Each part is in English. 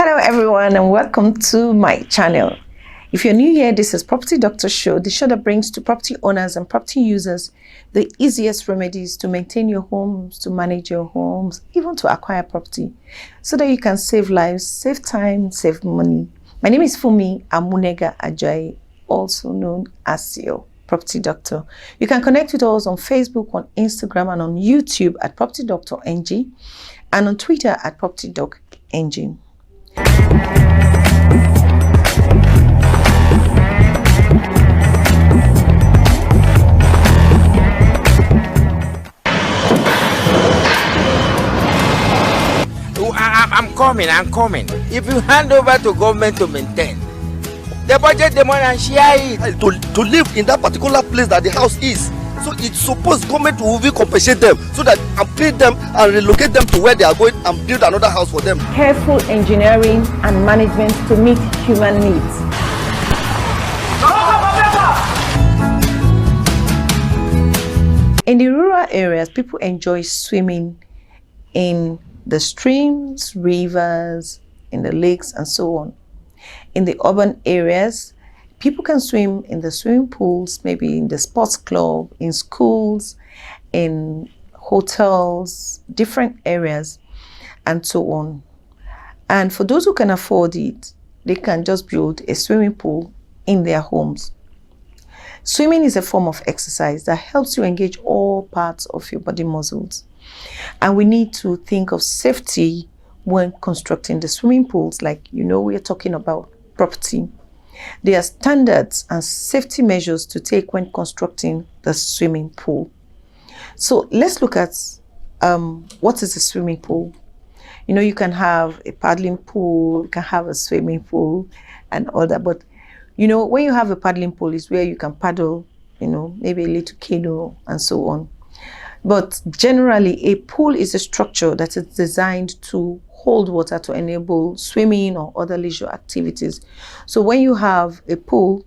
Hello everyone and welcome to my channel. If you're new here, this is Property Doctor Show, the show that brings to property owners and property users the easiest remedies to maintain your homes, to manage your homes, even to acquire property, so that you can save lives, save time, save money. My name is Funmi Amunega Ajayi, also known as your Property Doctor. You can connect with us on Facebook, on Instagram, and on YouTube at Property Doctor NG, and on Twitter at Property Doc NG. I'm coming. If you hand over to government to maintain, they budget the money and share it. To live in that particular place that the house is. So it's supposed government will compensate them so that and pay them and relocate them to where they are going and build another house for them. Careful engineering and management to meet human needs. In the rural areas, people enjoy swimming in the streams, rivers, in the lakes, and so on. In the urban areas, people can swim in the swimming pools, maybe in the sports club, in schools, in hotels, different areas, and so on. And for those who can afford it, they can just build a swimming pool in their homes. Swimming is a form of exercise that helps you engage all parts of your body muscles. And we need to think of safety when constructing the swimming pools. Like, we're talking about property. There are standards and safety measures to take when constructing the swimming pool. So let's look at what is a swimming pool. You can have a paddling pool, you can have a swimming pool and all that. But, when you have a paddling pool is where you can paddle, maybe a little canoe and so on. But generally, a pool is a structure that is designed to hold water to enable swimming or other leisure activities. So when you have a pool,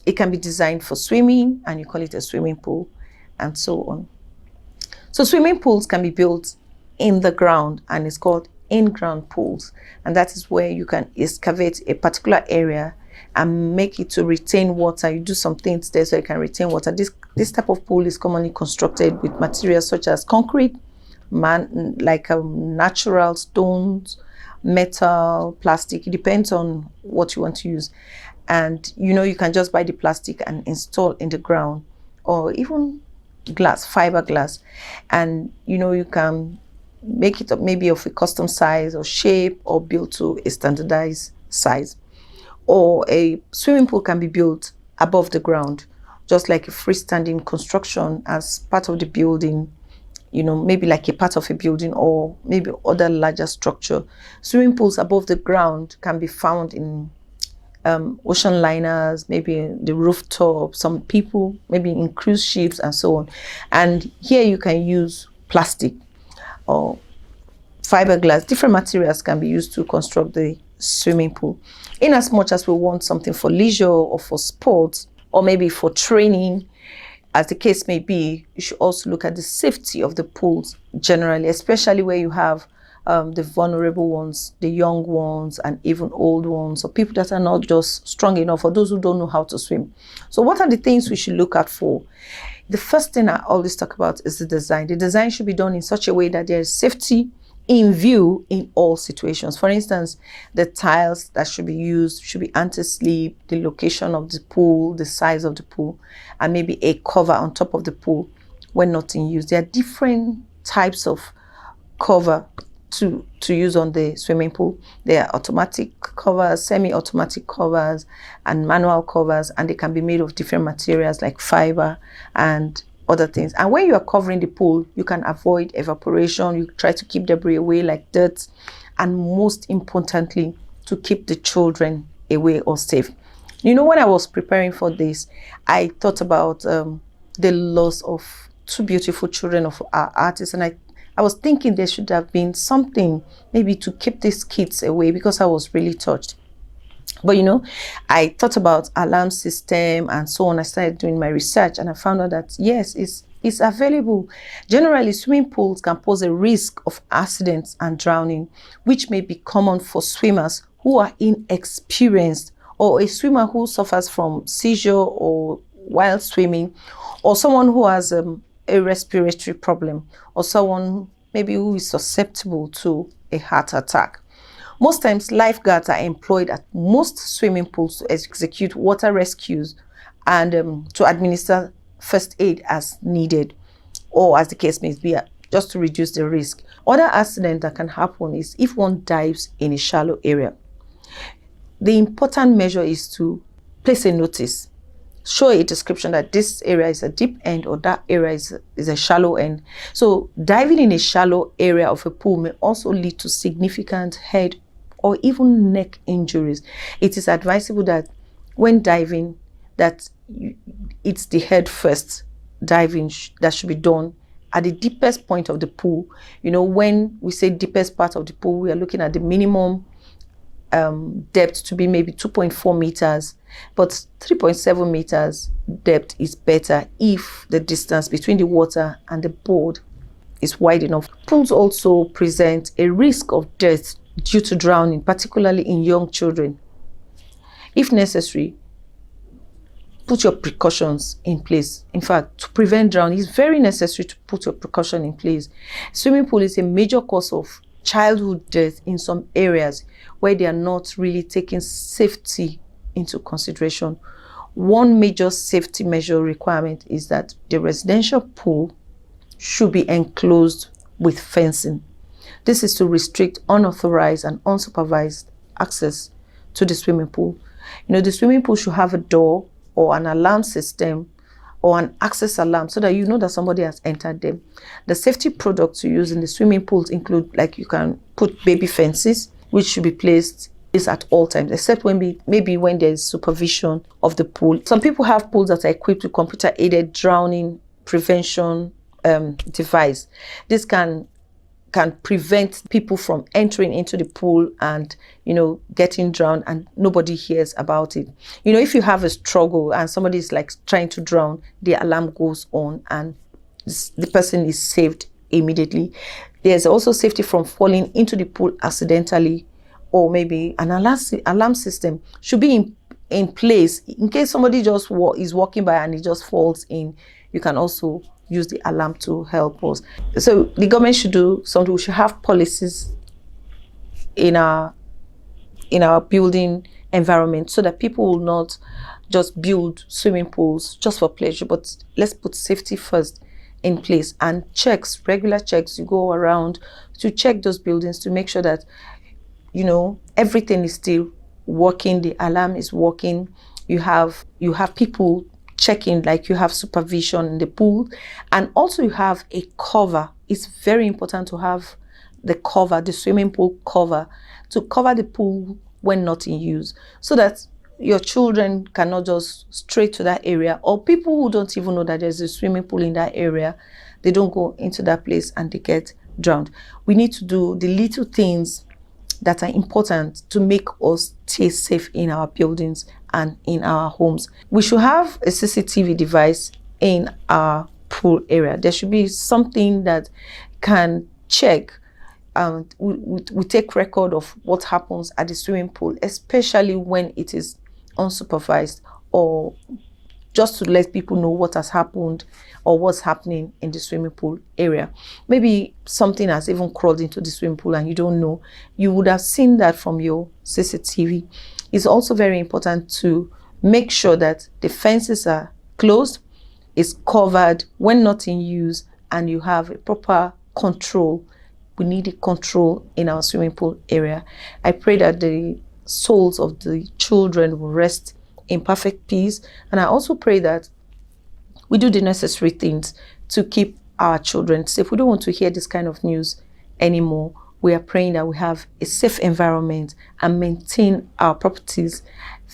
it can be designed for swimming and you call it a swimming pool and so on. So swimming pools can be built in the ground and it's called in-ground pools. And that is where you can excavate a particular area and make it to retain water. You do some things there so it can retain water. This type of pool is commonly constructed with materials such as concrete, natural stones, metal, plastic. It depends on what you want to use. And you can just buy the plastic and install in the ground, or even glass, fiberglass. And you can make it maybe of a custom size or shape, or build to a standardized size. Or a swimming pool can be built above the ground, just like a freestanding construction as part of the building, maybe like a part of a building or maybe other larger structure. Swimming pools above the ground can be found in ocean liners, maybe the rooftop, some people, maybe in cruise ships and so on. And here you can use plastic or fiberglass. Different materials can be used to construct the swimming pool. In as much as we want something for leisure or for sports or maybe for training, as the case may be, you should also look at the safety of the pools generally, especially where you have the vulnerable ones, the young ones, and even old ones, or people that are not just strong enough, or those who don't know how to swim. So what are the things we should look out for? The first thing I always talk about is the design. The design should be done in such a way that there is safety in view in all situations. For instance, the tiles that should be used should be anti-slip, the location of the pool, the size of the pool, and maybe a cover on top of the pool when not in use. There are different types of cover to use on the swimming pool. There are automatic covers, semi-automatic covers, and manual covers, and they can be made of different materials like fiber and other things. And when you are covering the pool, you can avoid evaporation. You try to keep debris away like dirt, and most importantly, to keep the children away or safe. When I was preparing for this, I thought about the loss of two beautiful children of our artists, and I was thinking there should have been something maybe to keep these kids away, because I was really touched. But I thought about alarm system and so on. I started doing my research and I found out that yes, it's available. Generally, swimming pools can pose a risk of accidents and drowning, which may be common for swimmers who who are inexperienced, or a swimmer who suffers from seizure or while swimming, or someone who has a respiratory problem, or someone maybe who is susceptible to a heart attack. Most times, lifeguards are employed at most swimming pools to execute water rescues and to administer first aid as needed, or as the case may be, just to reduce the risk. Other accident that can happen is if one dives in a shallow area. The important measure is to place a notice, show a description that this area is a deep end or that area is a shallow end. So diving in a shallow area of a pool may also lead to significant head or even neck injuries. It is advisable that when diving, that it's the head first diving that should be done at the deepest point of the pool. You know, when we say deepest part of the pool, we are looking at the minimum depth to be maybe 2.4 meters, but 3.7 meters depth is better if the distance between the water and the board is wide enough. Pools also present a risk of death due to drowning, particularly in young children. If necessary, put your precautions in place. In fact, to prevent drowning, it's very necessary to put your precaution in place. Swimming pool is a major cause of childhood death in some areas where they are not really taking safety into consideration. One major safety measure requirement is that the residential pool should be enclosed with fencing. This is to restrict unauthorized and unsupervised access to the swimming pool. You know, the swimming pool should have a door or an alarm system or an access alarm so that you know that somebody has entered them. The safety products to use in the swimming pools include, like, you can put baby fences, which should be placed at all times, except maybe when there's supervision of the pool. Some people have pools that are equipped with computer-aided drowning prevention device. This can prevent people from entering into the pool and, you know, getting drowned and nobody hears about it. You know, if you have a struggle and somebody is like trying to drown, the alarm goes on and the person is saved immediately. There's also safety from falling into the pool accidentally, or maybe an alarm system should be in place in case somebody just is walking by and he just falls in. You can also use the alarm to help us. So the government should do something. We should have policies in our building environment so that people will not just build swimming pools just for pleasure, but let's put safety first in place, and checks, regular checks. You go around to check those buildings to make sure that, you know, everything is still working, the alarm is working. You have people checking, like you have supervision in the pool, and also you have a cover. It's very important to have the cover, the swimming pool cover, to cover the pool when not in use, so that your children cannot just stray to that area, or people who don't even know that there's a swimming pool in that area, they don't go into that place and they get drowned. We need to do the little things that are important to make us stay safe in our buildings and in our homes. We should have a CCTV device in our pool area. There should be something that can check. We take record of what happens at the swimming pool, especially when it is unsupervised, or just to let people know what has happened or what's happening in the swimming pool area. Maybe something has even crawled into the swimming pool and you don't know. You would have seen that from your CCTV. It's also very important to make sure that the fences are closed, is covered when not in use, and you have a proper control. We need a control in our swimming pool area. I pray that the souls of the children will rest in perfect peace. And I also pray that we do the necessary things to keep our children safe. We don't want to hear this kind of news anymore. We are praying that we have a safe environment and maintain our properties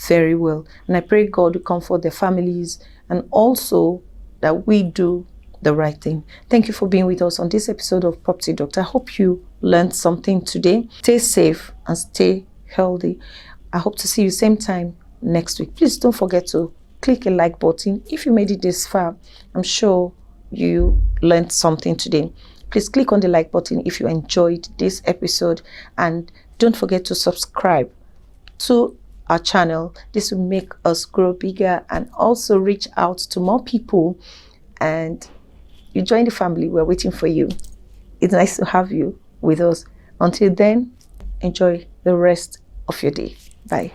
very well. And I pray God will comfort their families, and also that we do the right thing. Thank you for being with us on this episode of Property Doctor. I hope you learned something today. Stay safe and stay healthy. I hope to see you same time next week. Please don't forget to click a like button if you made it this far. I'm sure you learned something today. Please click on the like button if you enjoyed this episode, and don't forget to subscribe to our channel. This will make us grow bigger and also reach out to more people. And you join the family. We're waiting for you. It's nice to have you with us. Until then, enjoy the rest of your day. Bye.